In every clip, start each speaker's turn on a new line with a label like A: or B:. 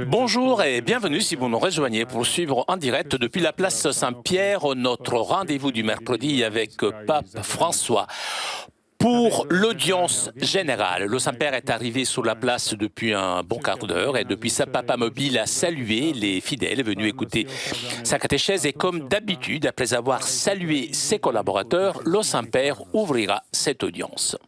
A: Bonjour et bienvenue si vous nous rejoignez pour suivre en direct depuis la place Saint-Pierre notre rendez-vous du mercredi avec Pape François. Pour l'audience générale, le Saint-Père est arrivé sur la place depuis un bon quart d'heure et depuis sa papa mobile a salué les fidèles venus écouter sa catéchèse et comme d'habitude, après avoir salué ses collaborateurs, le Saint-Père ouvrira cette audience.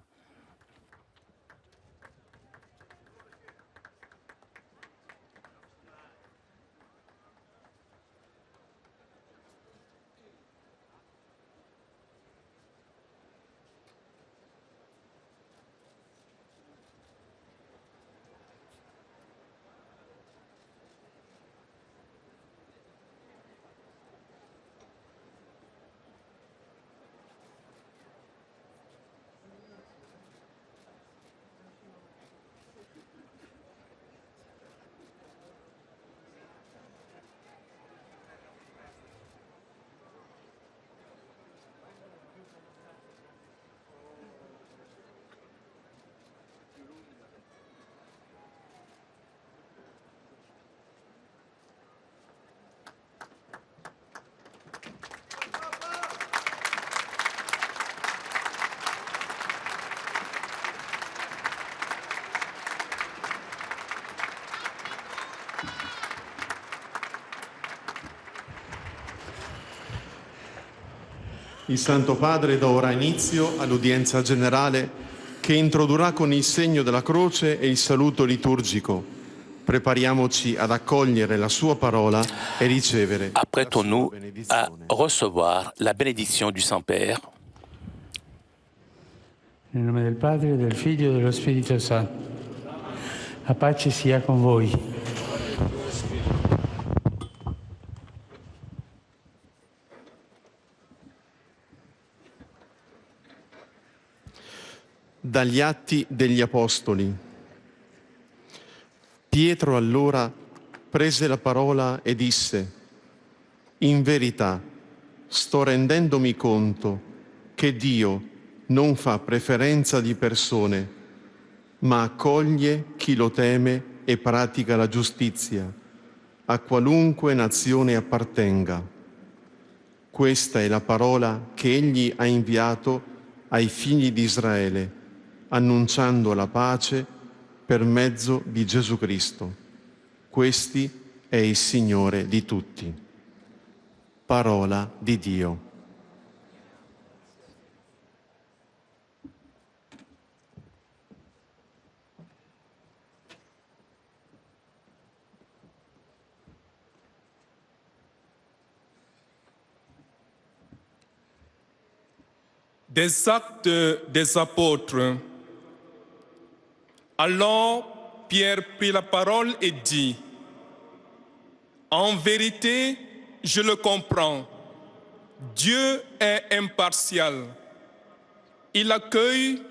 B: Il Santo Padre dà ora inizio all'udienza generale che introdurrà con il segno della croce e il saluto liturgico. Prepariamoci ad accogliere la sua parola e ricevere
A: Apprêtons-nous à recevoir la bénédiction du Saint-Père.
C: Nel nome del Padre, del Figlio e dello Spirito Santo. La pace sia con voi.
B: Dagli Atti degli Apostoli. Pietro allora prese la parola e disse: in verità sto rendendomi conto che Dio non fa preferenza di persone, ma accoglie chi lo teme e pratica la giustizia, a qualunque nazione appartenga. Questa è la parola che Egli ha inviato ai figli di Israele, annunciando la pace per mezzo di Gesù Cristo. Questi è il Signore di tutti. Parola di Dio.
D: Des Actes des Apôtres. Alors Pierre prit la parole et dit: en vérité, je le comprends, Dieu est impartial. Il accueille,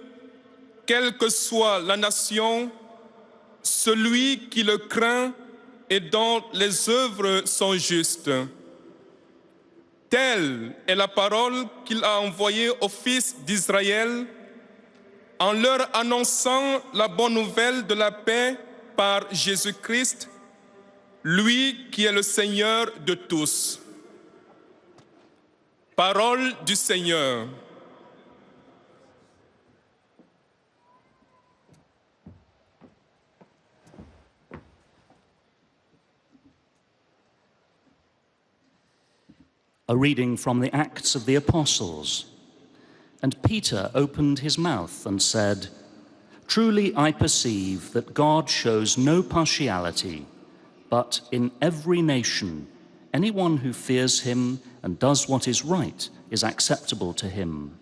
D: quelle que soit la nation, celui qui le craint et dont les œuvres sont justes. Telle est la parole qu'il a envoyée aux fils d'Israël en leur annonçant la bonne nouvelle de la paix par Jésus-Christ, lui qui est le Seigneur de tous. Parole du Seigneur.
E: A reading from the Acts of the Apostles. And Peter opened his mouth and said, truly I perceive that God shows no partiality, but in every nation, anyone who fears him and does what is right is acceptable to him.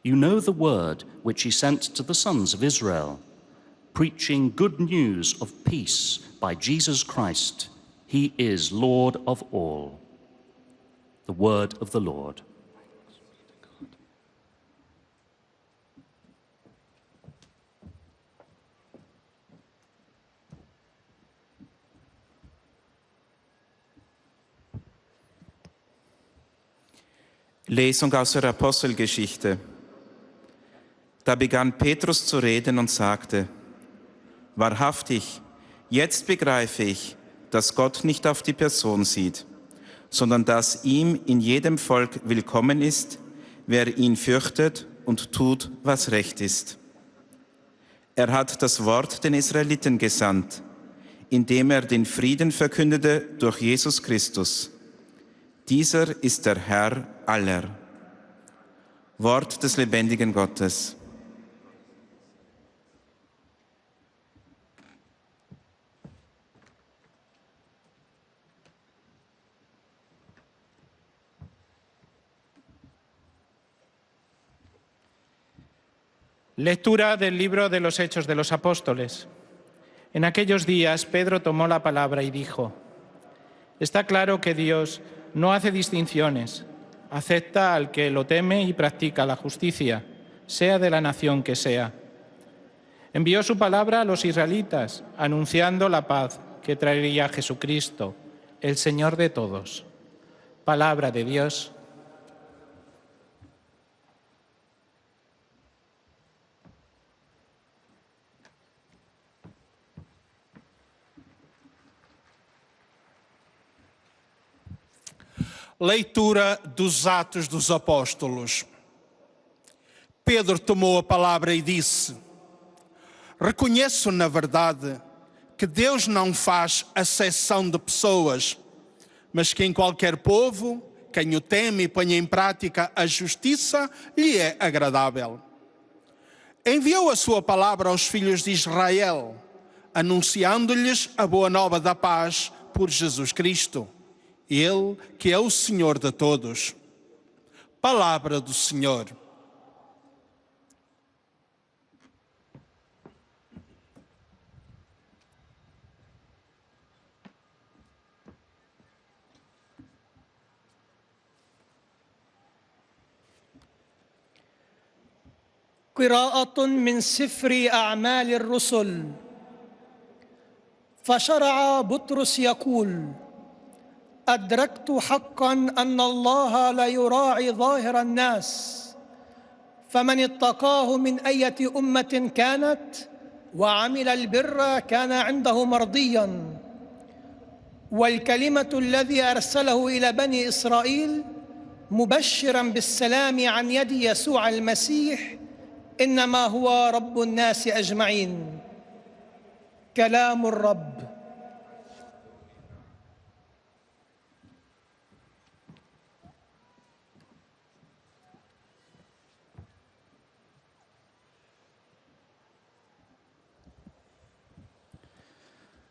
E: You know the word which he sent to the sons of Israel, preaching good news of peace by Jesus Christ. He is Lord of all. The word of the Lord.
F: Lesung aus der Apostelgeschichte. Da begann Petrus zu reden und sagte: Wahrhaftig, jetzt begreife ich, dass Gott nicht auf die Person sieht, sondern dass ihm in jedem Volk willkommen ist, wer ihn fürchtet und tut, was recht ist. Er hat das Wort den Israeliten gesandt, indem er den Frieden verkündete durch Jesus Christus. Dieser ist der Herr aller. Wort des lebendigen Gottes.
G: Lectura del libro de los Hechos de los Apóstoles. En aquellos días Pedro tomó la palabra y dijo: Está claro que Dios no hace distinciones, acepta al que lo teme y practica la justicia, sea de la nación que sea. Envió su palabra a los israelitas, anunciando la paz que traería Jesucristo, el Señor de todos. Palabra de Dios.
H: Leitura dos Atos dos Apóstolos. Pedro tomou a palavra e disse: Reconheço, na verdade, que Deus não faz acepção de pessoas, mas que em qualquer povo, quem o teme e põe em prática a justiça, lhe é agradável. Enviou a sua palavra aos filhos de Israel, anunciando-lhes a boa nova da paz por Jesus Cristo. Ele que é o Senhor de todos. Palavra do Senhor.
I: قراءة من سفر أعمال الرسل. فشرع بطرس يقول: أدركت حقا أن الله لا يراعي ظاهر الناس، فمن اتقاه من أية أمة كانت وعمل البر كان عنده مرضيا. والكلمة الذي أرسله إلى بني إسرائيل مبشرا بالسلام عن يد يسوع المسيح إنما هو رب الناس أجمعين. كلام الرب.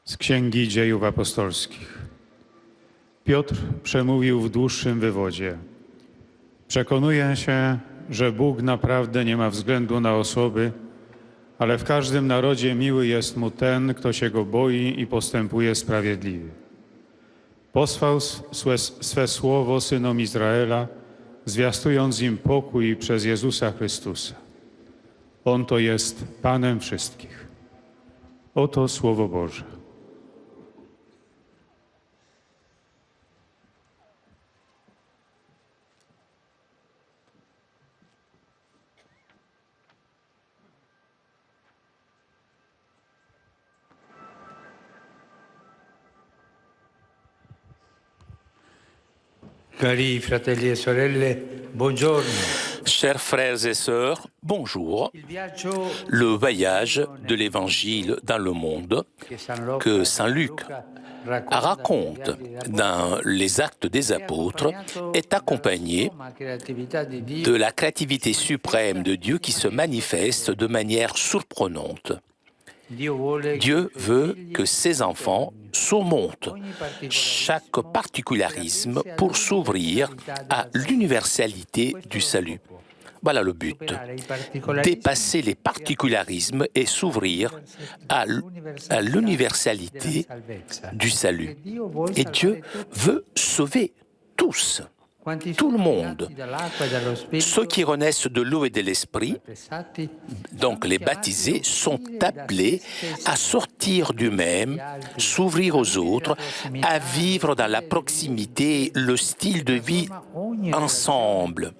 C: Z Księgi Dziejów Apostolskich. Piotr przemówił w dłuższym wywodzie. Przekonuję się, że Bóg naprawdę nie ma względu na osoby, ale w każdym narodzie miły jest mu ten, kto się go boi i postępuje sprawiedliwie. Posłał swe słowo synom Izraela, zwiastując im pokój przez Jezusa Chrystusa. On to jest Panem wszystkich. Oto Słowo Boże.
J: Cari fratelli e sorelle, buongiorno.
A: Chers frères et sœurs, bonjour. Le voyage de l'Évangile dans le monde que Saint Luc raconte dans les Actes des Apôtres est accompagné de la créativité suprême de Dieu qui se manifeste de manière surprenante. Dieu veut que ses enfants surmontent chaque particularisme pour s'ouvrir à l'universalité du salut. Voilà le but, dépasser les particularismes et s'ouvrir à l'universalité du salut. Et Dieu veut sauver tous. tout le monde. Ceux qui renaissent de l'eau et de l'esprit, donc les baptisés, sont appelés à sortir d'eux-mêmes, s'ouvrir aux autres, à vivre dans la proximité le style de vie ensemble,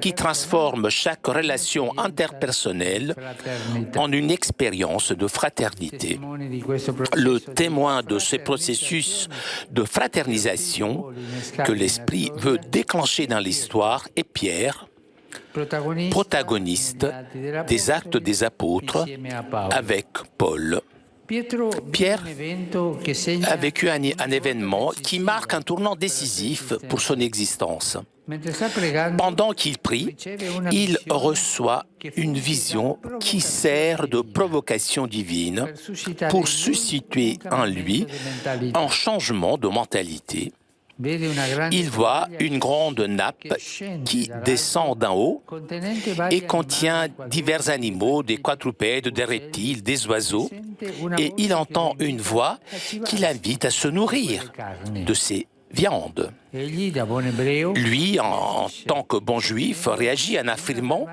A: qui transforme chaque relation interpersonnelle en une expérience de fraternité. Le témoin de ce processus de fraternisation que l'Esprit veut déclencher dans l'histoire est Pierre, protagoniste des Actes des Apôtres avec Paul. Pierre a vécu un événement qui marque un tournant décisif pour son existence. Pendant qu'il prie, il reçoit une vision qui sert de provocation divine pour susciter en lui un changement de mentalité. Il voit une grande nappe qui descend d'en haut et contient divers animaux, des quadrupèdes, des reptiles, des oiseaux, et il entend une voix qui l'invite à se nourrir de ces viandes. Lui, en tant que bon juif, réagit en affirmant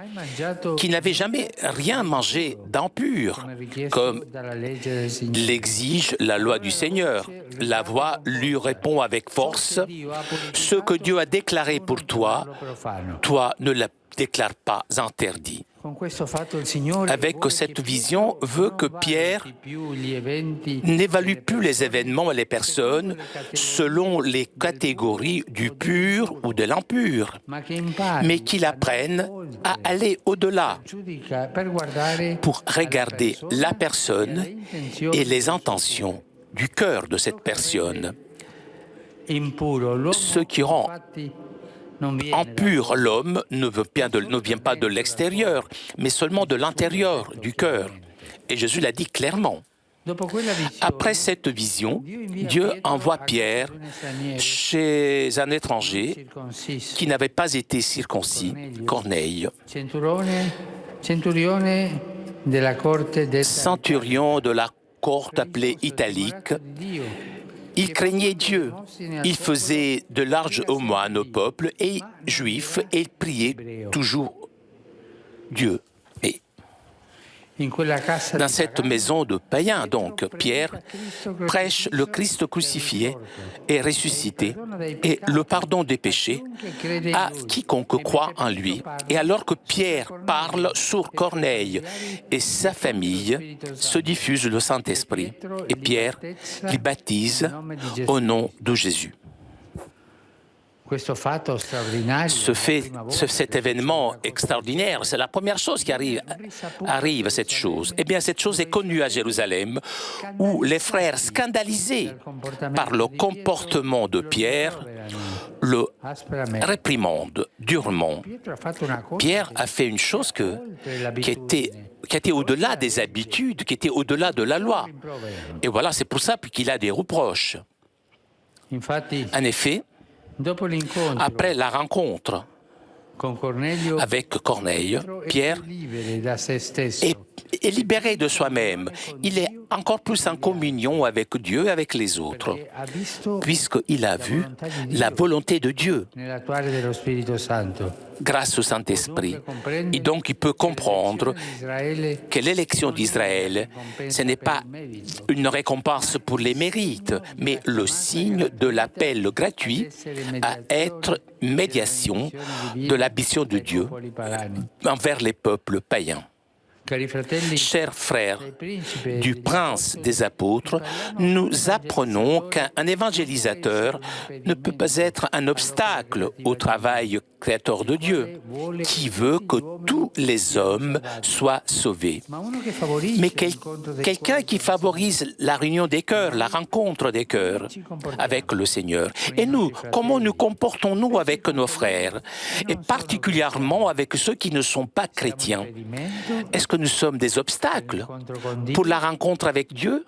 A: qu'il n'avait jamais rien mangé d'impur, comme l'exige la loi du Seigneur. La voix lui répond avec force, « Ce que Dieu a déclaré pour toi, toi ne le déclare pas interdit. » Avec cette vision, veut que Pierre n'évalue plus les événements et les personnes selon les catégories du pur ou de l'impur, mais qu'il apprenne à aller au-delà pour regarder la personne et les intentions du cœur de cette personne. Ce qui rend impur l'homme ne vient pas de l'extérieur, mais seulement de l'intérieur, du cœur. Et Jésus l'a dit clairement. Après cette vision, Dieu envoie Pierre chez un étranger qui n'avait pas été circoncis, Corneille, centurion de la cohorte appelée italique. Il craignait Dieu. Il faisait de larges aumônes au peuple et juif et il priait toujours Dieu. Et dans cette maison de païens, donc, Pierre prêche le Christ crucifié et ressuscité et le pardon des péchés à quiconque croit en lui. Et alors que Pierre parle sur Corneille et sa famille, se diffuse le Saint-Esprit. Et Pierre les baptise au nom de Jésus. Cet événement extraordinaire, c'est la première chose qui arrive à cette chose. Eh bien, cette chose est connue à Jérusalem, où les frères scandalisés par le comportement de Pierre le réprimandent durement. Pierre a fait une chose qui était au-delà des habitudes, qui était au-delà de la loi. Et voilà, c'est pour ça qu'il a des reproches. En effet, après la rencontre avec Corneille, Pierre est libéré de soi-même. Il est encore plus en communion avec Dieu et avec les autres, puisqu'il a vu la volonté de Dieu grâce au Saint-Esprit. Et donc il peut comprendre que l'élection d'Israël, ce n'est pas une récompense pour les mérites, mais le signe de l'appel gratuit à être médiation de l'ambition de Dieu envers les peuples païens. Chers frères, du prince des apôtres, nous apprenons qu'un évangélisateur ne peut pas être un obstacle au travail créateur de Dieu, qui veut que tous les hommes soient sauvés. Mais quelqu'un qui favorise la réunion des cœurs, la rencontre des cœurs avec le Seigneur. Et nous, comment nous comportons-nous avec nos frères, et particulièrement avec ceux qui ne sont pas chrétiens? Est-ce que nous sommes des obstacles pour la rencontre avec Dieu?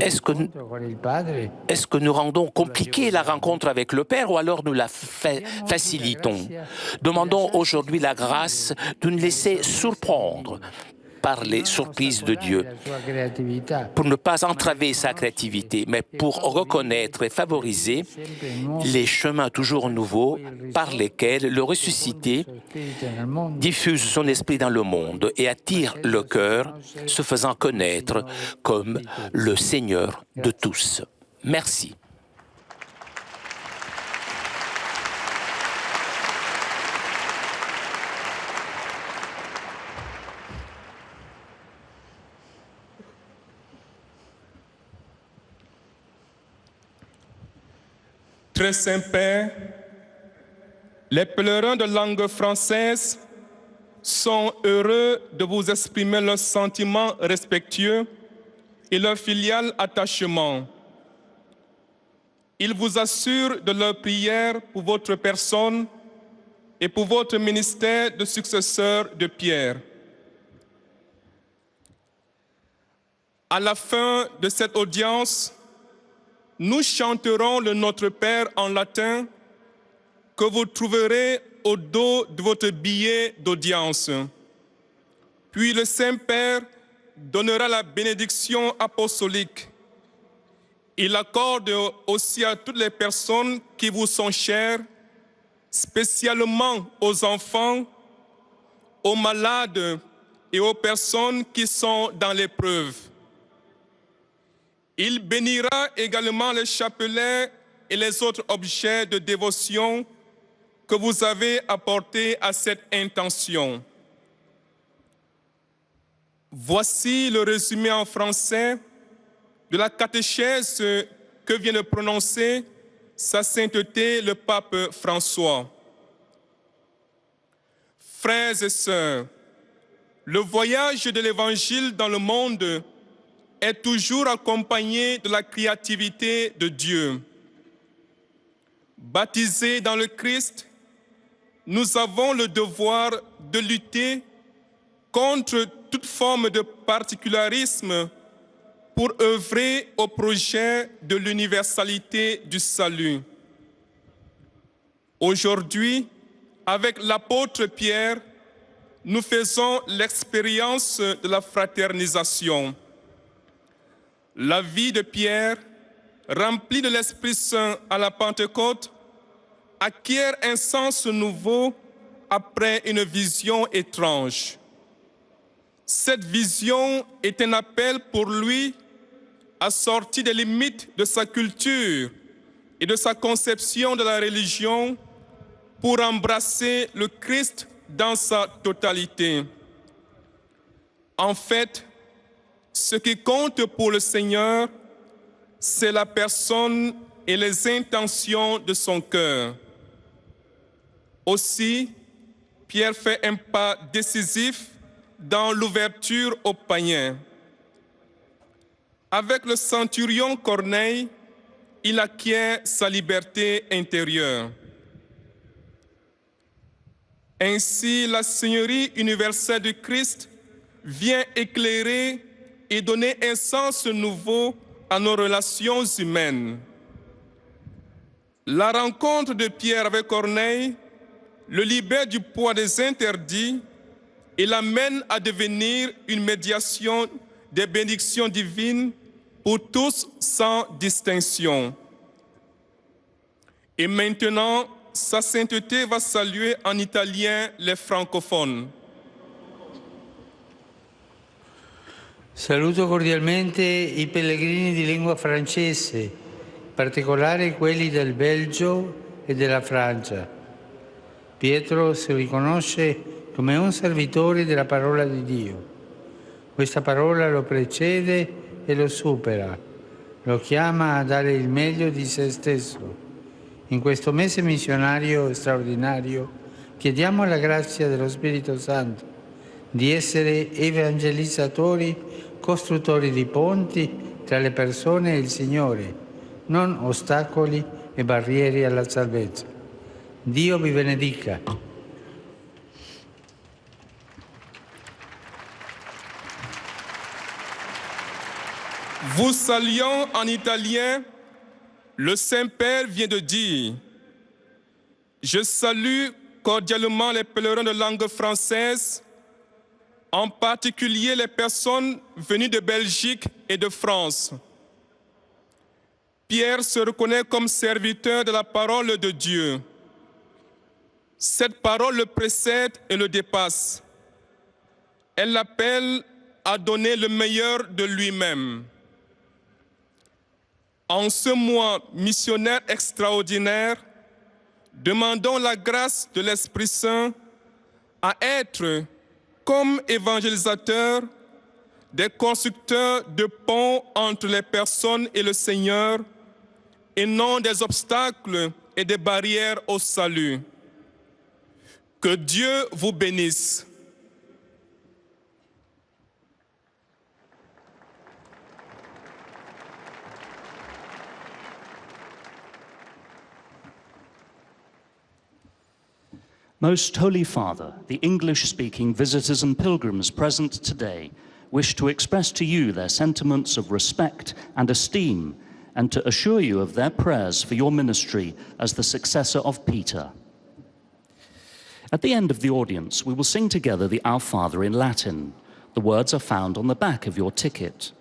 A: Est-ce que nous rendons compliquée la rencontre avec le Père ou alors nous la facilitons? Demandons aujourd'hui la grâce de nous laisser surprendre par les surprises de Dieu, pour ne pas entraver sa créativité, mais pour reconnaître et favoriser les chemins toujours nouveaux par lesquels le ressuscité diffuse son esprit dans le monde et attire le cœur, se faisant connaître comme le Seigneur de tous. Merci.
D: Très Saint-Père, les pèlerins de langue française sont heureux de vous exprimer leurs sentiments respectueux et leur filial attachement. Ils vous assurent de leur prière pour votre personne et pour votre ministère de successeur de Pierre. À la fin de cette audience, nous chanterons le Notre Père en latin que vous trouverez au dos de votre billet d'audience. Puis le Saint-Père donnera la bénédiction apostolique. Il accorde aussi à toutes les personnes qui vous sont chères, spécialement aux enfants, aux malades et aux personnes qui sont dans l'épreuve. Il bénira également les chapelets et les autres objets de dévotion que vous avez apportés à cette intention. Voici le résumé en français de la catéchèse que vient de prononcer Sa Sainteté le pape François. Frères et sœurs, le voyage de l'Évangile dans le monde est toujours accompagné de la créativité de Dieu. Baptisés dans le Christ, nous avons le devoir de lutter contre toute forme de particularisme pour œuvrer au projet de l'universalité du salut. Aujourd'hui, avec l'apôtre Pierre, nous faisons l'expérience de la fraternisation. La vie de Pierre, remplie de l'Esprit Saint à la Pentecôte, acquiert un sens nouveau après une vision étrange. Cette vision est un appel pour lui à sortir des limites de sa culture et de sa conception de la religion pour embrasser le Christ dans sa totalité. En fait, ce qui compte pour le Seigneur, c'est la personne et les intentions de son cœur. Aussi, Pierre fait un pas décisif dans l'ouverture aux païens. Avec le centurion Corneille, il acquiert sa liberté intérieure. Ainsi, la Seigneurie universelle du Christ vient éclairer et donner un sens nouveau à nos relations humaines. La rencontre de Pierre avec Corneille le libère du poids des interdits et l'amène à devenir une médiation des bénédictions divines pour tous sans distinction. Et maintenant, Sa Sainteté va saluer en italien les francophones.
J: Saluto cordialmente i pellegrini di lingua francese, in particolare quelli del Belgio e della Francia. Pietro si riconosce come un servitore della parola di Dio. Questa parola lo precede e lo supera, lo chiama a dare il meglio di se stesso. In questo mese missionario straordinario chiediamo la grazia dello Spirito Santo di essere evangelizzatori, costruttori di ponti tra le persone e il Signore, non ostacoli e barriere alla salvezza. Dio vi benedica.
D: Vous saluant en italien, le Saint-Père vient de dire « Je salue cordialement les pèlerins de langue française en particulier les personnes venues de Belgique et de France. Pierre se reconnaît comme serviteur de la parole de Dieu. Cette parole le précède et le dépasse. Elle l'appelle à donner le meilleur de lui-même. En ce mois missionnaire extraordinaire, demandons la grâce de l'Esprit Saint à être, comme évangélisateurs, des constructeurs de ponts entre les personnes et le Seigneur, et non des obstacles et des barrières au salut. Que Dieu vous bénisse.
E: Most Holy Father, the English-speaking visitors and pilgrims present today wish to express to you their sentiments of respect and esteem and to assure you of their prayers for your ministry as the successor of Peter. At the end of the audience, we will sing together the Our Father in Latin. The words are found on the back of your ticket.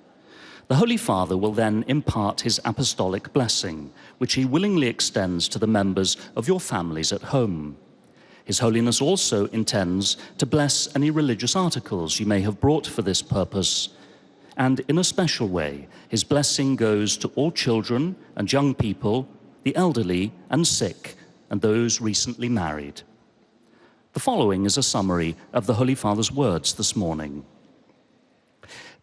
E: The Holy Father will then impart his apostolic blessing, which he willingly extends to the members of your families at home. His Holiness also intends to bless any religious articles you may have brought for this purpose. And in a special way, his blessing goes to all children and young people, the elderly and sick, and those recently married. The following is a summary of the Holy Father's words this morning.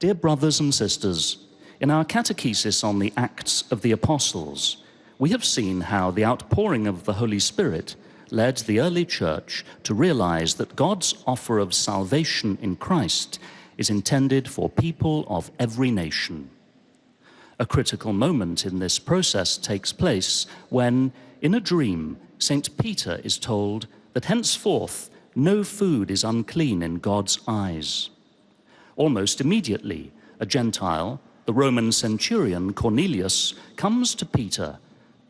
E: Dear brothers and sisters, in our catechesis on the Acts of the Apostles, we have seen how the outpouring of the Holy Spirit led the early church to realize that God's offer of salvation in Christ is intended for people of every nation. A critical moment in this process takes place when, in a dream, St. Peter is told that henceforth no food is unclean in God's eyes. Almost immediately, a Gentile, the Roman centurion Cornelius, comes to Peter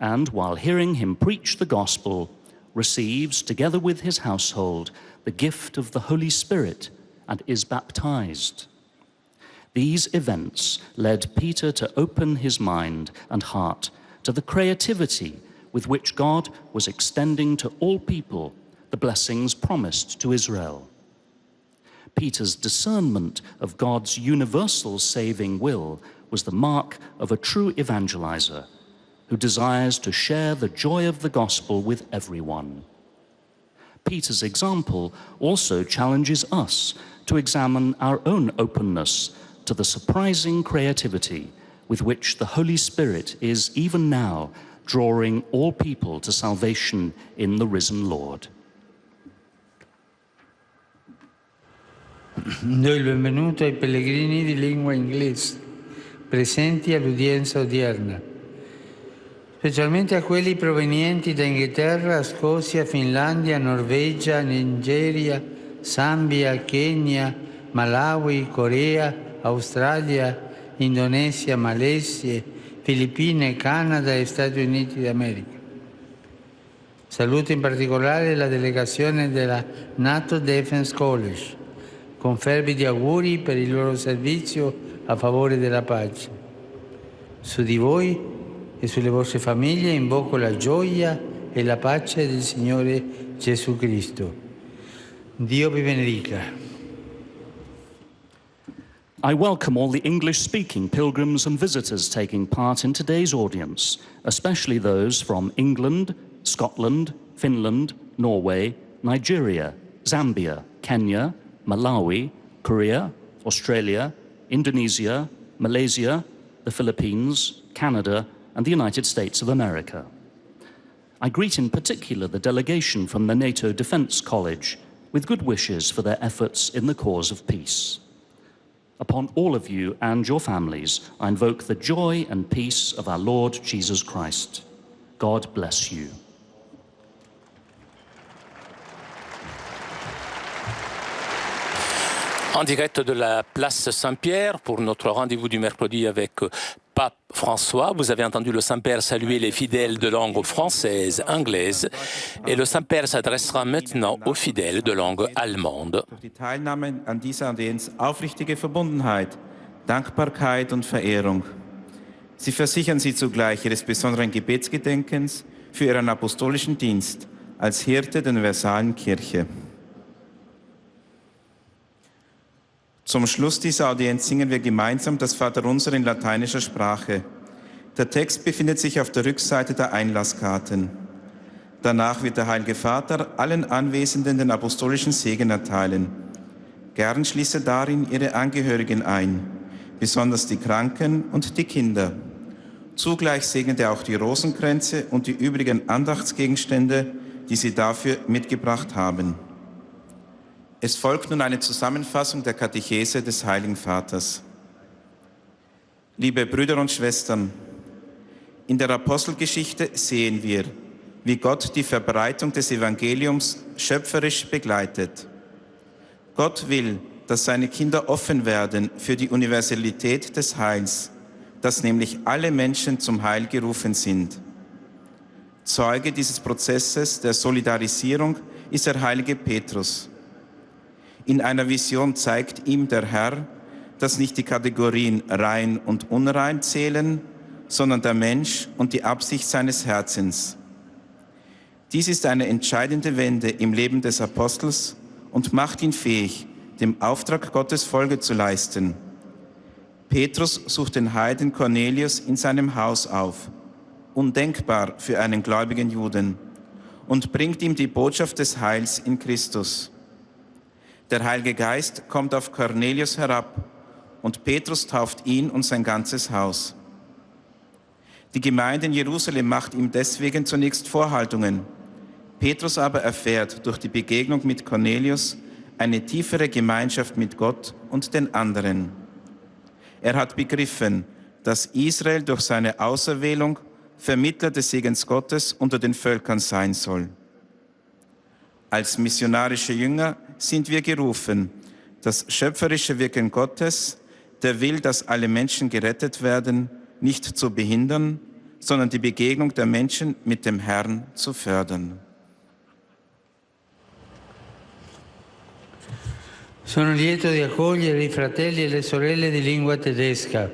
E: and, while hearing him preach the gospel, receives, together with his household, the gift of the Holy Spirit and is baptized. These events led Peter to open his mind and heart to the creativity with which God was extending to all people the blessings promised to Israel. Peter's discernment of God's universal saving will was the mark of a true evangelizer who desires to share the joy of the gospel with everyone. Peter's example also challenges us to examine our own openness to the surprising creativity with which the Holy Spirit is even now drawing all people to salvation in the risen Lord.
J: Do il benvenuto ai pellegrini di lingua inglese presenti all'udienza odierna, specialmente a quelli provenienti da Inghilterra, Scozia, Finlandia, Norvegia, Nigeria, Zambia, Kenya, Malawi, Corea, Australia, Indonesia, Malesia, Filippine, Canada e Stati Uniti d'America. Saluto in particolare la delegazione della NATO Defense College, con fervidi auguri per il loro servizio a favore della pace. Su di voi e sulle vostre famiglie invoco la gioia e la pace del Signore Gesù Cristo. Dio vi benedica.
E: I welcome all the English-speaking pilgrims and visitors taking part in today's audience, especially those from England, Scotland, Finland, Norway, Nigeria, Zambia, Kenya, Malawi, Korea, Australia, Indonesia, Malaysia, the Philippines, Canada, and the United States of America. I greet in particular the delegation from the NATO Defense College with good wishes for their efforts in the cause of peace. Upon all of you and your families, I invoke the joy and peace of our Lord Jesus Christ. God bless you.
A: En direct de la place Saint-Pierre pour notre rendez-vous du mercredi avec Pape François, vous avez entendu le Saint-Père saluer les fidèles de langue française, anglaise, et le Saint-Père s'adressera maintenant aux fidèles de langue allemande.
F: Durch die Teilnahme an dieser Audienz aufrichtige Verbundenheit, Dankbarkeit und Verehrung. Sie versichern Sie zugleich Ihres besonderen Gebetsgedenkens für Ihren apostolischen Dienst als Hirte der universalen Kirche. Zum Schluss dieser Audienz singen wir gemeinsam das Vaterunser in lateinischer Sprache. Der Text befindet sich auf der Rückseite der Einlasskarten. Danach wird der Heilige Vater allen Anwesenden den apostolischen Segen erteilen. Gern schließe darin ihre Angehörigen ein, besonders die Kranken und die Kinder. Zugleich segnet er auch die Rosenkränze und die übrigen Andachtsgegenstände, die sie dafür mitgebracht haben. Es folgt nun eine Zusammenfassung der Katechese des Heiligen Vaters. Liebe Brüder und Schwestern, in der Apostelgeschichte sehen wir, wie Gott die Verbreitung des Evangeliums schöpferisch begleitet. Gott will, dass seine Kinder offen werden für die Universalität des Heils, dass nämlich alle Menschen zum Heil gerufen sind. Zeuge dieses Prozesses der Solidarisierung ist der heilige Petrus. In einer Vision zeigt ihm der Herr, dass nicht die Kategorien rein und unrein zählen, sondern der Mensch und die Absicht seines Herzens. Dies ist eine entscheidende Wende im Leben des Apostels und macht ihn fähig, dem Auftrag Gottes Folge zu leisten. Petrus sucht den Heiden Cornelius in seinem Haus auf, undenkbar für einen gläubigen Juden, und bringt ihm die Botschaft des Heils in Christus. Der Heilige Geist kommt auf Cornelius herab und Petrus tauft ihn und sein ganzes Haus. Die Gemeinde in Jerusalem macht ihm deswegen zunächst Vorhaltungen. Petrus aber erfährt durch die Begegnung mit Cornelius eine tiefere Gemeinschaft mit Gott und den anderen. Er hat begriffen, dass Israel durch seine Auserwählung Vermittler des Segens Gottes unter den Völkern sein soll. Als missionarische Jünger sind wir gerufen, das schöpferische Wirken Gottes, der will, dass alle Menschen gerettet werden, nicht zu behindern, sondern die Begegnung der Menschen mit dem Herrn zu fördern.
J: Sono lieto di accogliere i fratelli e le sorelle di lingua tedesca.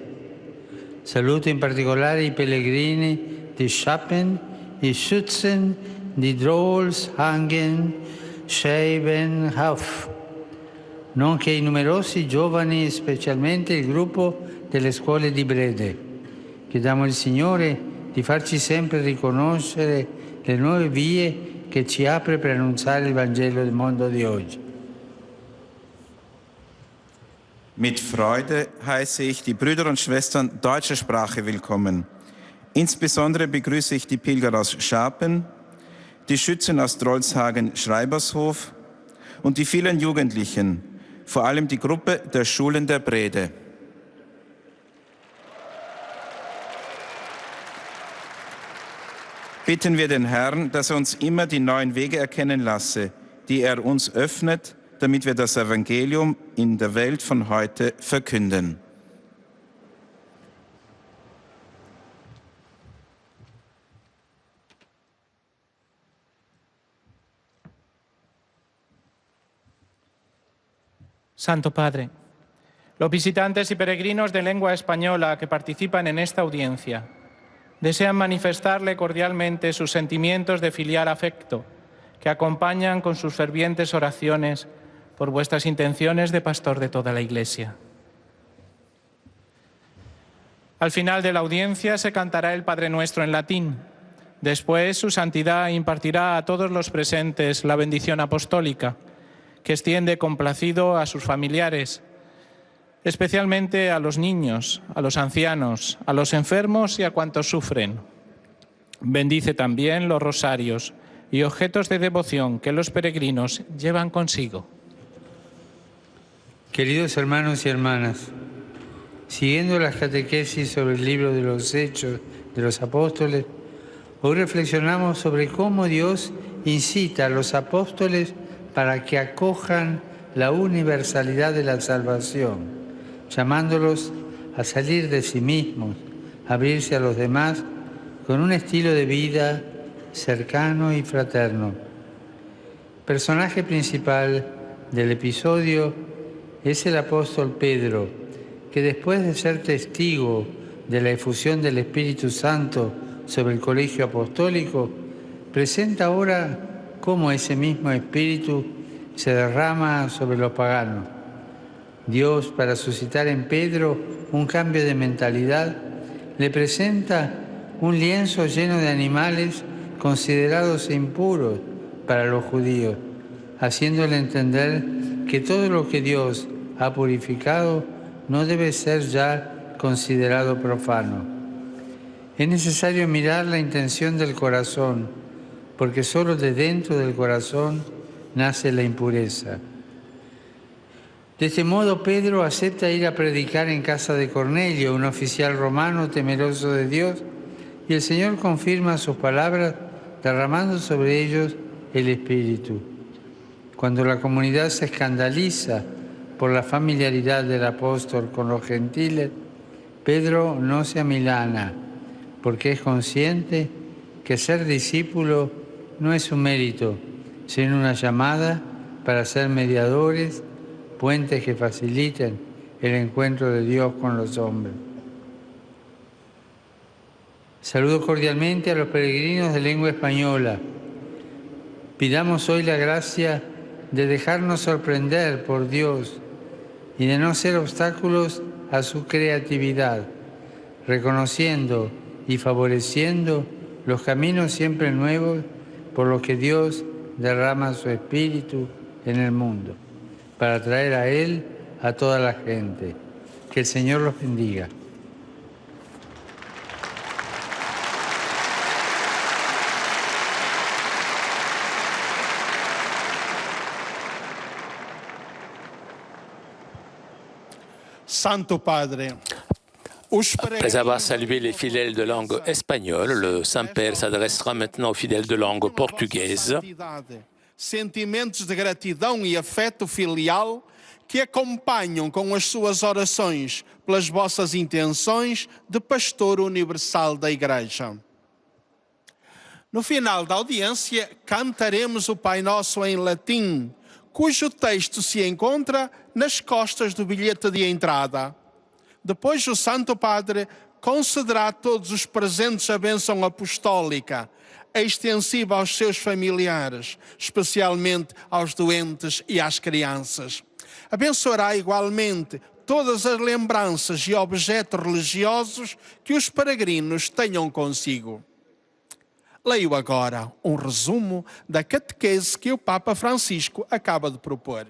J: Saluto in particolare i pellegrini di Schappen, di Schützen, di Drolshagen, Scheibenhof, nonché i numerosi giovani, specialmente il gruppo delle scuole di Brede. Chiediamo al Signore di farci sempre riconoscere le nuove vie che ci apre per annunciare il Vangelo del mondo di oggi.
F: Mit Freude heiße ich die Brüder und Schwestern deutscher Sprache willkommen. Insbesondere begrüße ich die Pilger aus Schapen, die Schützen aus Drolshagen-Schreibershof und die vielen Jugendlichen, vor allem die Gruppe der Schulen der Brede. Bitten wir den Herrn, dass er uns immer die neuen Wege erkennen lasse, die er uns öffnet, damit wir das Evangelium in der Welt von heute verkünden.
G: Santo Padre, los visitantes y peregrinos de lengua española que participan en esta audiencia desean manifestarle cordialmente sus sentimientos de filial afecto que acompañan con sus fervientes oraciones por vuestras intenciones de pastor de toda la Iglesia. Al final de la audiencia se cantará el Padre Nuestro en latín. Después, su santidad impartirá a todos los presentes la bendición apostólica, que extiende complacido a sus familiares, especialmente a los niños, a los ancianos, a los enfermos y a cuantos sufren. Bendice también los rosarios y objetos de devoción que los peregrinos llevan consigo.
J: Queridos hermanos y hermanas, siguiendo las catequesis sobre el libro de los Hechos de los Apóstoles, hoy reflexionamos sobre cómo Dios incita a los apóstoles para que acojan la universalidad de la salvación, llamándolos a salir de sí mismos, abrirse a los demás con un estilo de vida cercano y fraterno. Personaje principal del episodio es el apóstol Pedro, que después de ser testigo de la efusión del Espíritu Santo sobre el colegio apostólico, presenta ahora cómo ese mismo Espíritu se derrama sobre los paganos. Dios, para suscitar en Pedro un cambio de mentalidad, le presenta un lienzo lleno de animales considerados impuros para los judíos, haciéndole entender que todo lo que Dios ha purificado no debe ser ya considerado profano. Es necesario mirar la intención del corazón, porque solo de dentro del corazón nace la impureza. De este modo, Pedro acepta ir a predicar en casa de Cornelio, un oficial romano temeroso de Dios, y el Señor confirma sus palabras derramando sobre ellos el Espíritu. Cuando la comunidad se escandaliza por la familiaridad del apóstol con los gentiles, Pedro no se amilana, porque es consciente que ser discípulo no es un mérito, sino una llamada para ser mediadores, puentes que faciliten el encuentro de Dios con los hombres. Saludo cordialmente a los peregrinos de lengua española. Pidamos hoy la gracia de dejarnos sorprender por Dios y de no ser obstáculos a su creatividad, reconociendo y favoreciendo los caminos siempre nuevos por los que Dios derrama su Espíritu en el mundo, para traer a Él a toda la gente. Que el Señor los bendiga.
H: Santo Padre,
A: Après avoir salué les fidèles de langue espagnole, le Saint-Père s'adressera maintenant aux fidèles de langue portugaise.
H: Sentimentos de gratidão e afeto filial que acompanham com as suas orações pelas vossas intenções de pastor universal da Igreja. No final da audiência, cantaremos o Pai Nosso em latim, cujo texto se encontra nas costas do bilhete de entrada. Depois, o Santo Padre concederá a todos os presentes a bênção apostólica, extensiva aos seus familiares, especialmente aos doentes e às crianças. Abençoará igualmente todas as lembranças e objetos religiosos que os peregrinos tenham consigo. Leio agora um resumo da catequese que o Papa Francisco acaba de propor.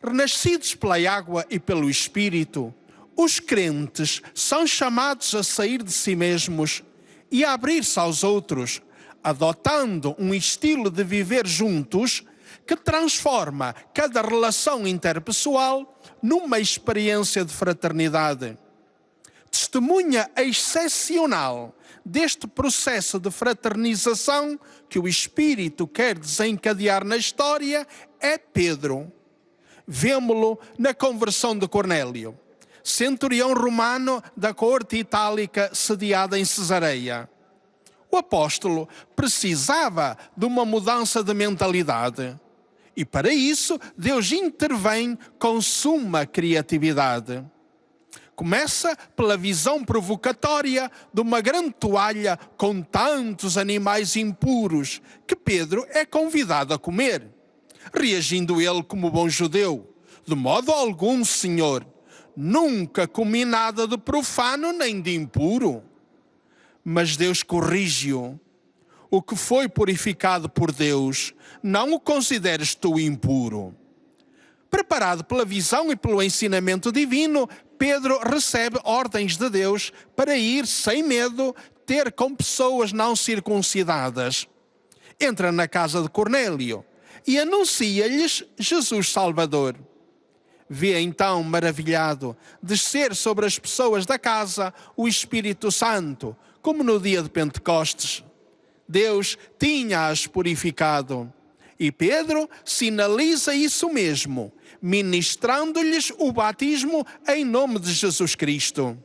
H: Renascidos pela água e pelo Espírito, os crentes são chamados a sair de si mesmos e a abrir-se aos outros, adotando um estilo de viver juntos que transforma cada relação interpessoal numa experiência de fraternidade. Testemunha excepcional deste processo de fraternização que o Espírito quer desencadear na história é Pedro. Vemo-lo na conversão de Cornélio, centurião romano da corte itálica sediada em Cesareia. O apóstolo precisava de uma mudança de mentalidade e para isso Deus intervém com suma criatividade. Começa pela visão provocatória de uma grande toalha com tantos animais impuros que Pedro é convidado a comer. Reagindo ele como bom judeu: de modo algum, Senhor, nunca comi nada de profano nem de impuro. Mas Deus corrige-o. O que foi purificado por Deus, não o consideres tu impuro. Preparado pela visão e pelo ensinamento divino, Pedro recebe ordens de Deus para ir sem medo ter com pessoas não circuncidadas. Entra na casa de Cornélio e anuncia-lhes Jesus Salvador. Vê então, maravilhado, descer sobre as pessoas da casa o Espírito Santo, como no dia de Pentecostes. Deus tinha-as purificado. E Pedro sinaliza isso mesmo, ministrando-lhes o batismo em nome de Jesus Cristo.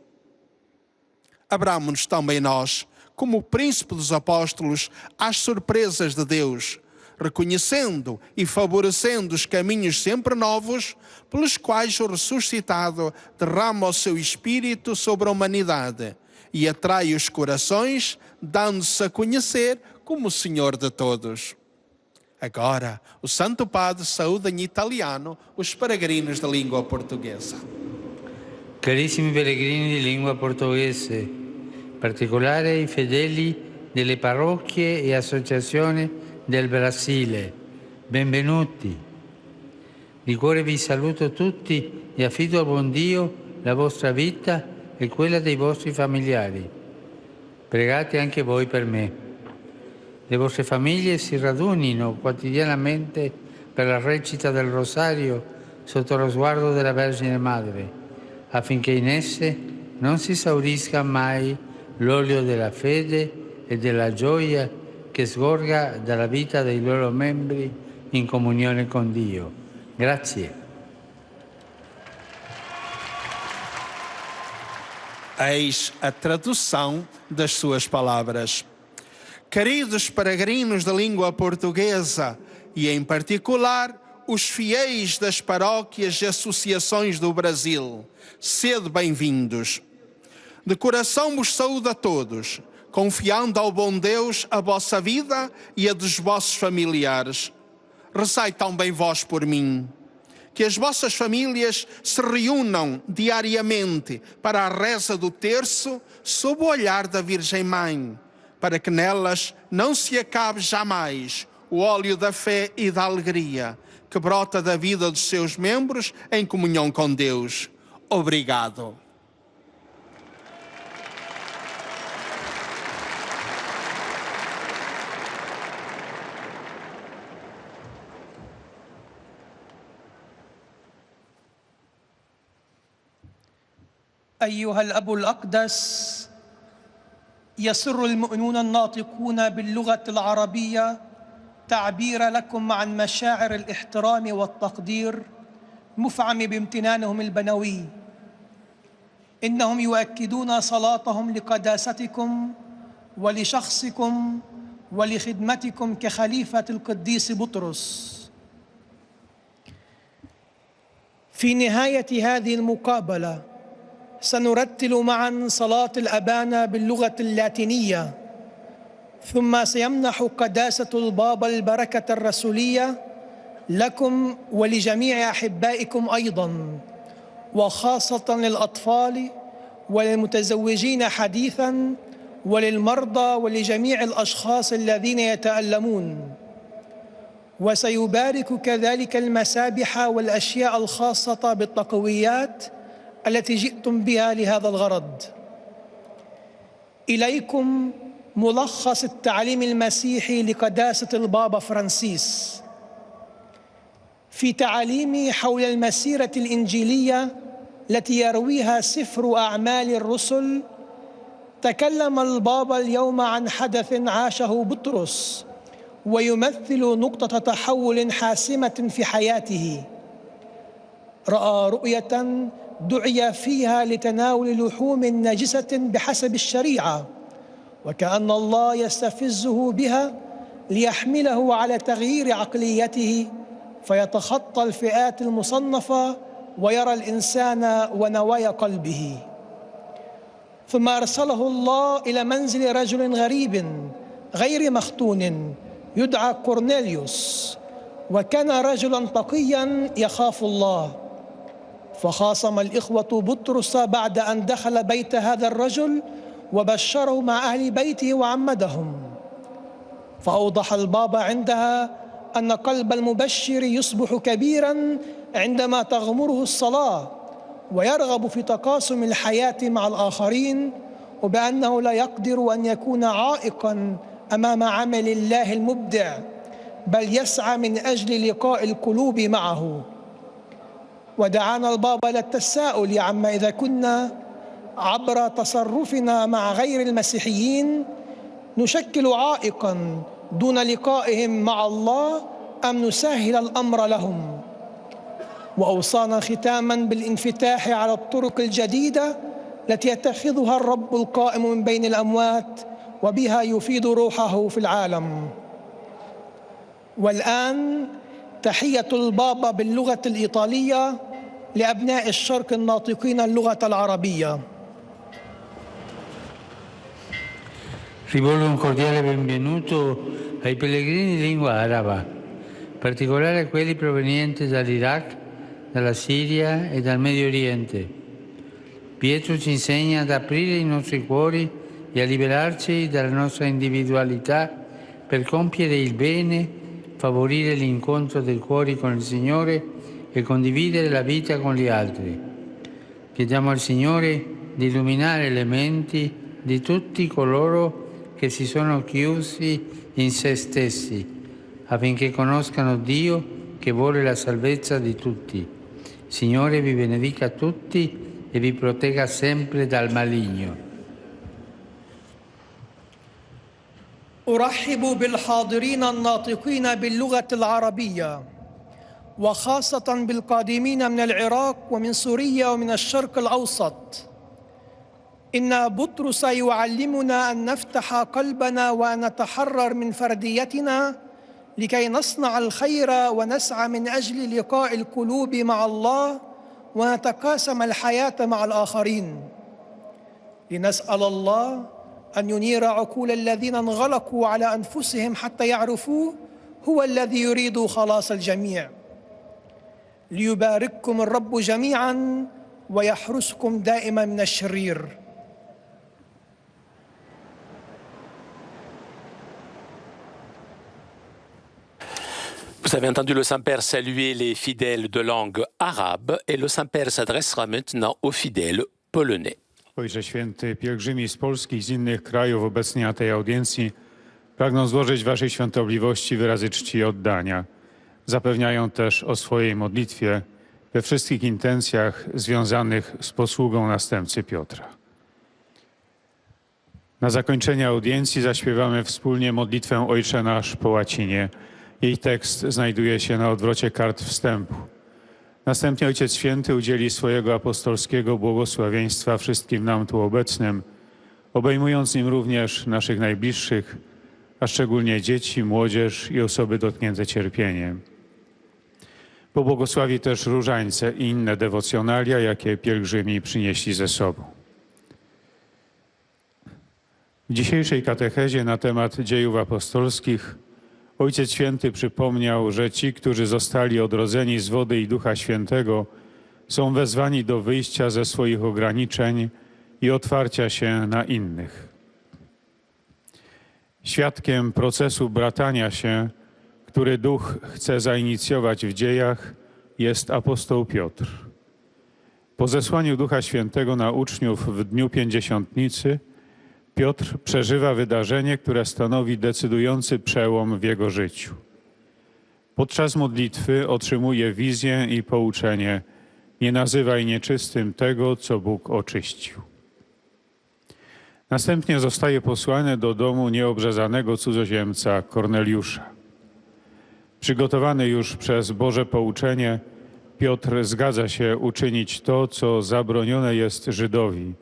H: Abramos-nos também nós, como o príncipe dos apóstolos, às surpresas de Deus, reconhecendo e favorecendo os caminhos sempre novos pelos quais o ressuscitado derrama o seu Espírito sobre a humanidade e atrai os corações, dando-se a conhecer como o Senhor de todos. Agora, o Santo Padre saúda em italiano os peregrinos da língua portuguesa.
J: Carissimi pellegrini di lingua portoghese, in particolare i fedeli delle parrocchie e associazioni del Brasile, benvenuti. Di cuore vi saluto tutti e affido al buon Dio la vostra vita e quella dei vostri familiari. Pregate anche voi per me. Le vostre famiglie si radunino quotidianamente per la recita del Rosario sotto lo sguardo della Vergine Madre, affinché in esse non si esaurisca mai l'olio della fede e della gioia che sgorga dalla vita dei loro membri in comunione con Dio. Grazie.
H: Eis a tradução das suas palavras. Queridos peregrinos da língua portuguesa e, em particular, os fiéis das paróquias e associações do Brasil, sede bem-vindos. De coração vos saúdo a todos, confiando ao bom Deus a vossa vida e a dos vossos familiares. Rezai também vós por mim. Que as vossas famílias se reúnam diariamente para a reza do terço sob o olhar da Virgem Mãe, para que nelas não se acabe jamais o óleo da fé e da alegria que brota da vida dos seus membros em comunhão com Deus. Obrigado.
I: أيها الأب الأقدس، يسر المؤمنون الناطقون باللغة العربية تعبير لكم عن مشاعر الاحترام والتقدير مفعم بامتنانهم البنوي. إنهم يؤكدون صلاتهم لقداستكم ولشخصكم ولخدمتكم كخليفة القديس بطرس. في نهاية هذه المقابلة سنرتل معا صلاة الأبانا باللغة اللاتينية، ثم سيمنح قداسة البابا البركة الرسولية لكم ولجميع أحبائكم أيضا، وخاصة للأطفال وللمتزوجين حديثا وللمرضى ولجميع الأشخاص الذين يتألمون. وسيبارك كذلك المسابح والأشياء الخاصة بالتقويات التي جئتم بها لهذا الغرض. إليكم ملخص التعليم المسيحي لقداسة البابا فرانسيس. في تعاليمي حول المسيرة الإنجيلية التي يرويها سفر أعمال الرسل، تكلم البابا اليوم عن حدث عاشه بطرس ويمثل نقطة تحول حاسمة في حياته. رأى رؤية دعي فيها لتناول لحوم نجسة بحسب الشريعة، وكأن الله يستفزه بها ليحمله على تغيير عقليته فيتخطى الفئات المصنفة ويرى الإنسان ونوايا قلبه. ثم أرسله الله إلى منزل رجل غريب غير مختون يدعى كورنيليوس، وكان رجلا تقيا يخاف الله. فخاصم الإخوة بطرس بعد أن دخل بيت هذا الرجل وبشره مع أهل بيته وعمدهم. فأوضح البابا عندها أن قلب المبشر يصبح كبيرا عندما تغمره الصلاة ويرغب في تقاسم الحياة مع الآخرين، وبأنه لا يقدر أن يكون عائقا أمام عمل الله المبدع، بل يسعى من أجل لقاء القلوب معه. ودعانا البابا للتساؤل عما إذا كنا عبر تصرفنا مع غير المسيحيين نشكل عائقا دون لقائهم مع الله أم نسهل الأمر لهم. وأوصانا ختاما بالانفتاح على الطرق الجديدة التي يتخذها الرب القائم من بين الأموات وبها يفيد روحه في العالم. والآن تحية البابا باللغة الإيطالية لأبناء الشرق الناطقين اللغة العربية.
J: Rivolgo un cordiale benvenuto ai pellegrini di lingua araba, in particolare a quelli provenienti dall'Iraq, dalla Siria e dal Medio Oriente. Pietro ci insegna ad aprire i nostri cuori e a liberarci dalla nostra individualità per compiere il bene, favorire l'incontro dei cuori con il Signore e condividere la vita con gli altri. Chiediamo al Signore di illuminare le menti di tutti coloro che si sono chiusi in se stessi, affinché conoscano Dio che vuole la salvezza di tutti. Signore vi benedica tutti e vi protegga sempre dal maligno.
I: أرحب بالحاضرين الناطقين باللغة العربية وخاصة بالقادمين من العراق ومن سوريا ومن الشرق الأوسط. إن بطرس يعلمنا أن نفتح قلبنا وأن نتحرر من فرديتنا لكي نصنع الخير ونسعى من أجل لقاء القلوب مع الله ونتقاسم الحياة مع الآخرين. لنسأل الله أن ينير عقول الذين انغلقوا على أنفسهم حتى يعرفوه هو الذي يريد خلاص الجميع. ليبارككم الرب جميعا ويحرسكم دائما من الشرير.
A: Vous avez entendu le Saint-Père saluer les fidèles de langue arabe et le Saint-Père s'adressera maintenant aux fidèles polonais.
C: Ojcze Święty, pielgrzymi z Polski i z innych krajów obecni na tej audiencji pragną złożyć Waszej Świątobliwości wyrazy czci i oddania. Zapewniają też o swojej modlitwie we wszystkich intencjach związanych z posługą następcy Piotra. Na zakończenie audiencji zaśpiewamy wspólnie modlitwę Ojcze Nasz po łacinie. Jej tekst znajduje się na odwrocie kart wstępu. Następnie Ojciec Święty udzieli swojego apostolskiego błogosławieństwa wszystkim nam tu obecnym, obejmując nim również naszych najbliższych, a szczególnie dzieci, młodzież i osoby dotknięte cierpieniem. Pobłogosławi też różańce i inne dewocjonalia, jakie pielgrzymi przynieśli ze sobą. W dzisiejszej katechezie na temat dziejów apostolskich Ojciec Święty przypomniał, że ci, którzy zostali odrodzeni z wody i Ducha Świętego, są wezwani do wyjścia ze swoich ograniczeń i otwarcia się na innych. Świadkiem procesu bratania się, który Duch chce zainicjować w dziejach, jest apostoł Piotr. Po zesłaniu Ducha Świętego na uczniów w dniu Pięćdziesiątnicy Piotr przeżywa wydarzenie, które stanowi decydujący przełom w jego życiu. Podczas modlitwy otrzymuje wizję i pouczenie: nie nazywaj nieczystym tego, co Bóg oczyścił. Następnie zostaje posłany do domu nieobrzezanego cudzoziemca Korneliusza. Przygotowany już przez Boże pouczenie, Piotr zgadza się uczynić to, co zabronione jest Żydowi,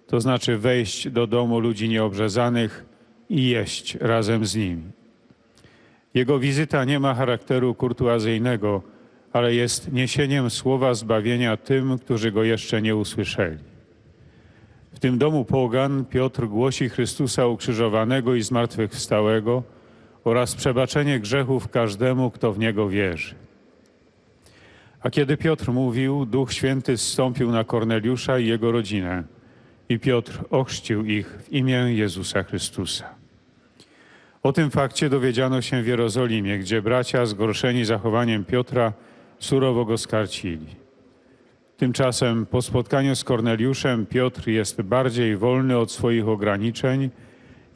C: to znaczy wejść do domu ludzi nieobrzezanych i jeść razem z nimi. Jego wizyta nie ma charakteru kurtuazyjnego, ale jest niesieniem słowa zbawienia tym, którzy go jeszcze nie usłyszeli. W tym domu pogan Piotr głosi Chrystusa ukrzyżowanego i zmartwychwstałego oraz przebaczenie grzechów każdemu, kto w Niego wierzy. A kiedy Piotr mówił, Duch Święty zstąpił na Korneliusza i jego rodzinę i Piotr ochrzcił ich w imię Jezusa Chrystusa. O tym fakcie dowiedziano się w Jerozolimie, gdzie bracia zgorszeni zachowaniem Piotra surowo go skarcili. Tymczasem po spotkaniu z Korneliuszem Piotr jest bardziej wolny od swoich ograniczeń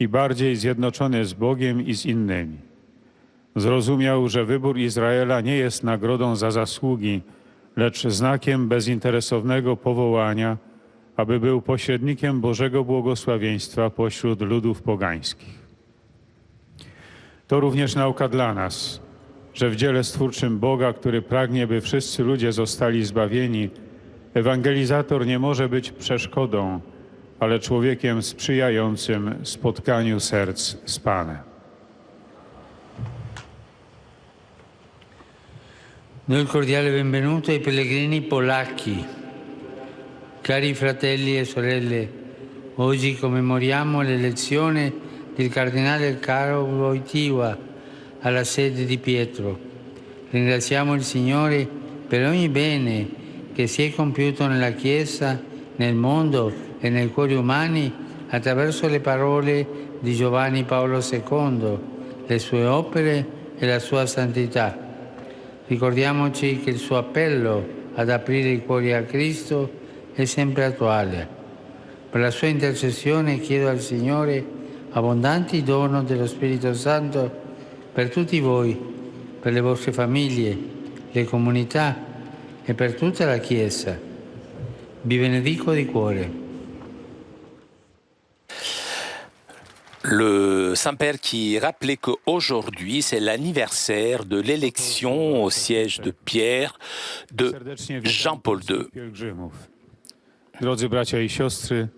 C: i bardziej zjednoczony z Bogiem i z innymi. Zrozumiał, że wybór Izraela nie jest nagrodą za zasługi, lecz znakiem bezinteresownego powołania, aby był pośrednikiem Bożego błogosławieństwa pośród ludów pogańskich. To również nauka dla nas, że w dziele stwórczym Boga, który pragnie, by wszyscy ludzie zostali zbawieni, ewangelizator nie może być przeszkodą, ale człowiekiem sprzyjającym spotkaniu serc z Panem.
J: Do il cordiale benvenuto ai pellegrini polacchi. Cari fratelli e sorelle, oggi commemoriamo l'elezione del cardinale Karol Wojtyła alla sede di Pietro. Ringraziamo il Signore per ogni bene che si è compiuto nella Chiesa, nel mondo e nei cuori umani attraverso le parole di Giovanni Paolo II, le sue opere e la sua santità. Ricordiamoci che il suo appello ad aprire i cuori a Cristo è sempre attuale. Per la sua intercessione chiedo al Signore abbondanti dono dello Spirito Santo per tutti voi, per le vostre famiglie, le comunità e per tutta la Chiesa. Vi benedico di cuore.
A: Le Saint-Père qui rappelait qu'aujourd'hui, c'est l'anniversaire de l'élection au siège de Pierre de Jean-Paul II.
C: Drodzy bracia i siostry,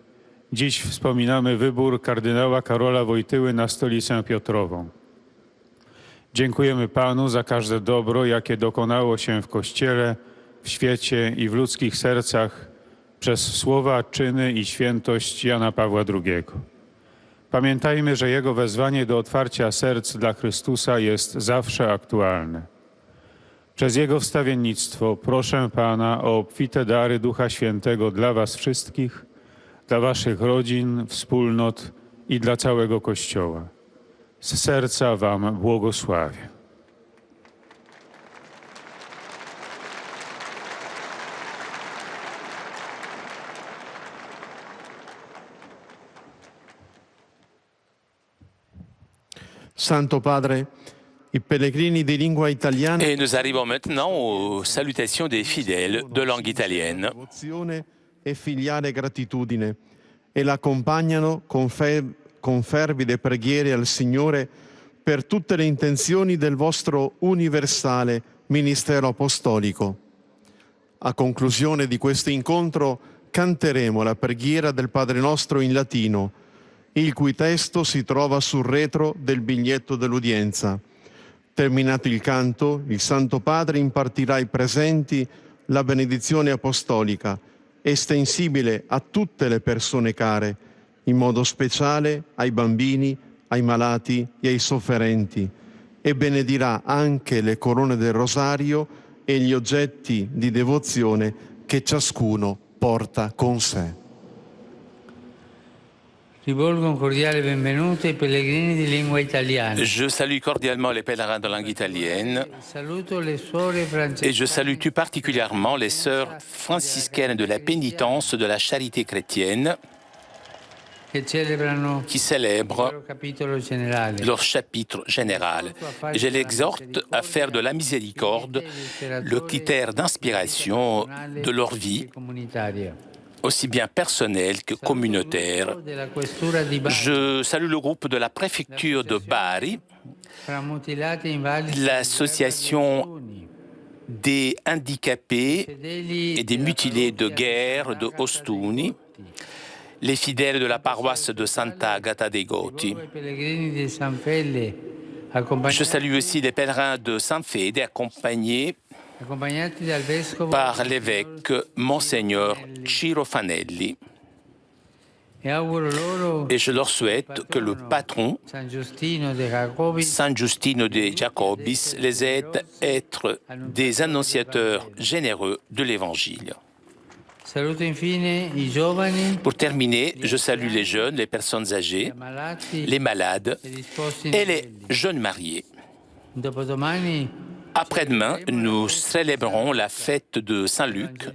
C: dziś wspominamy wybór kardynała Karola Wojtyły na stolicę Piotrową. Dziękujemy Panu za każde dobro, jakie dokonało się w Kościele, w świecie i w ludzkich sercach przez słowa, czyny i świętość Jana Pawła II. Pamiętajmy, że Jego wezwanie do otwarcia serc dla Chrystusa jest zawsze aktualne. Przez Jego wstawiennictwo proszę Pana o obfite dary Ducha Świętego dla Was wszystkich, dla Waszych rodzin, wspólnot i dla całego Kościoła. Z serca Wam błogosławię.
B: Santo Padre, i pellegrini di lingua italiana
A: Et nous arrivons maintenant aux salutations des fidèles de langue italienne.
B: devozione e filiale gratitudine e l'accompagnano con fervide preghiere al Signore per tutte le intenzioni del vostro universale ministero apostolico. A conclusione di questo incontro canteremo la preghiera del Padre nostro in latino, il cui testo si trova sul retro del biglietto dell'udienza. Terminato il canto, il Santo Padre impartirà ai presenti la benedizione apostolica, estensibile a tutte le persone care, in modo speciale ai bambini, ai malati e ai sofferenti, e benedirà anche le corone del rosario e gli oggetti di devozione che ciascuno porta con sé.
J: Rivolgo un cordiale benvenuto ai pellegrini di lingua italiana.
A: Je salue cordialement les pèlerins de langue italienne
J: Saluto le suore
A: et je
J: francescane
A: salue tout particulièrement les sœurs franciscaines de la pénitence de la charité chrétienne
J: che celebrano
A: qui
J: il
A: célèbrent
J: loro capitolo generale.
A: leur chapitre général. Je l'exhorte à faire de la miséricorde le critère d'inspiration de leur vie,
J: comunitaria.
A: aussi bien personnelle que communautaire.
J: Della questura di Bari,
A: Je salue le groupe de la préfecture de Bari,
J: fra mutilati e invalidi
A: l'association des handicapés
J: fedeli
A: et des mutilés de guerre de Ostuni, les fidèles de la paroisse de Santa Agata dei Goti.
J: ai pellegrini di San Felle,
A: Je salue aussi les pèlerins de San Fede accompagnés
J: accompagnati dal vescovo
A: par l'évêque Monseigneur Ciro Fanelli.
J: e auguro loro
A: Et je leur souhaite que le patron,
J: San Giustino de Jacobi
A: Saint Giustino de Jacobis, les aide à être des annonciateurs généreux de l'Évangile.
J: saluto infine i giovani,
A: Pour terminer, je salue les jeunes, les personnes âgées,
J: i malati
A: les malades
J: e gli sposi
A: et les
J: novelli.
A: jeunes mariés.
J: Dopodomani
A: Après-demain, nous célébrerons la fête de Saint-Luc,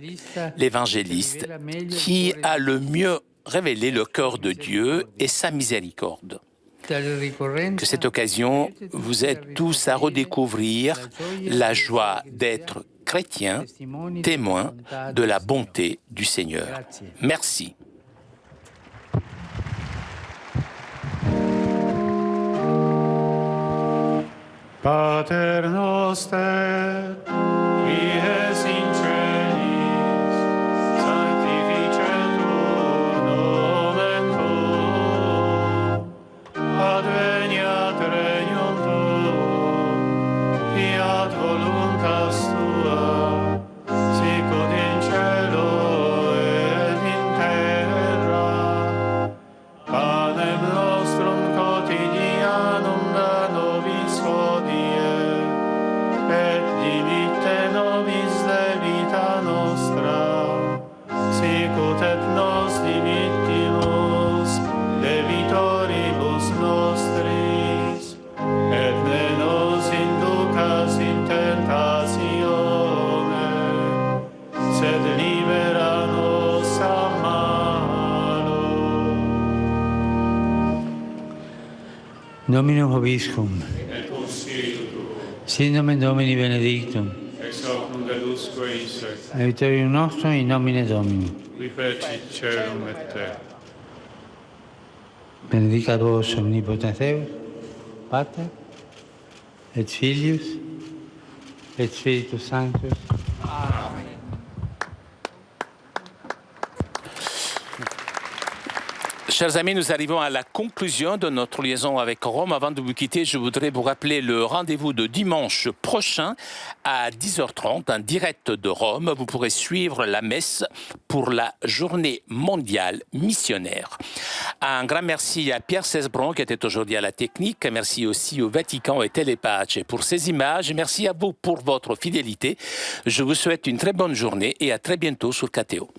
A: l'évangéliste, qui a le mieux révélé le cœur de Dieu et sa miséricorde. Que cette occasion vous aide tous à redécouvrir la joie d'être chrétien, témoin de la bonté du Seigneur. Merci.
C: Pater noster, qui es in celis, sanctificetur nomen
J: Dominum Vobiscum.
C: et cum spiritu tuo,
J: Sit nomen Domini benedictum.
C: ex hoc nunc et usque in sec,
J: Aiuterium nostrum in nomine Domini.
C: qui fecit caelum et terra.
J: Benedicat vos omnipotens Deus, Pater, et Filius, et Spiritus Sanctus.
A: Chers amis, nous arrivons à la conclusion de notre liaison avec Rome. Avant de vous quitter, je voudrais vous rappeler le rendez-vous de dimanche prochain à 10h30 en direct de Rome. Vous pourrez suivre la messe pour la journée mondiale missionnaire. Un grand merci à Pierre Cesbron qui était aujourd'hui à la technique. Merci aussi au Vatican et Télépace pour ces images. Merci à vous pour votre fidélité. Je vous souhaite une très bonne journée et à très bientôt sur KTO.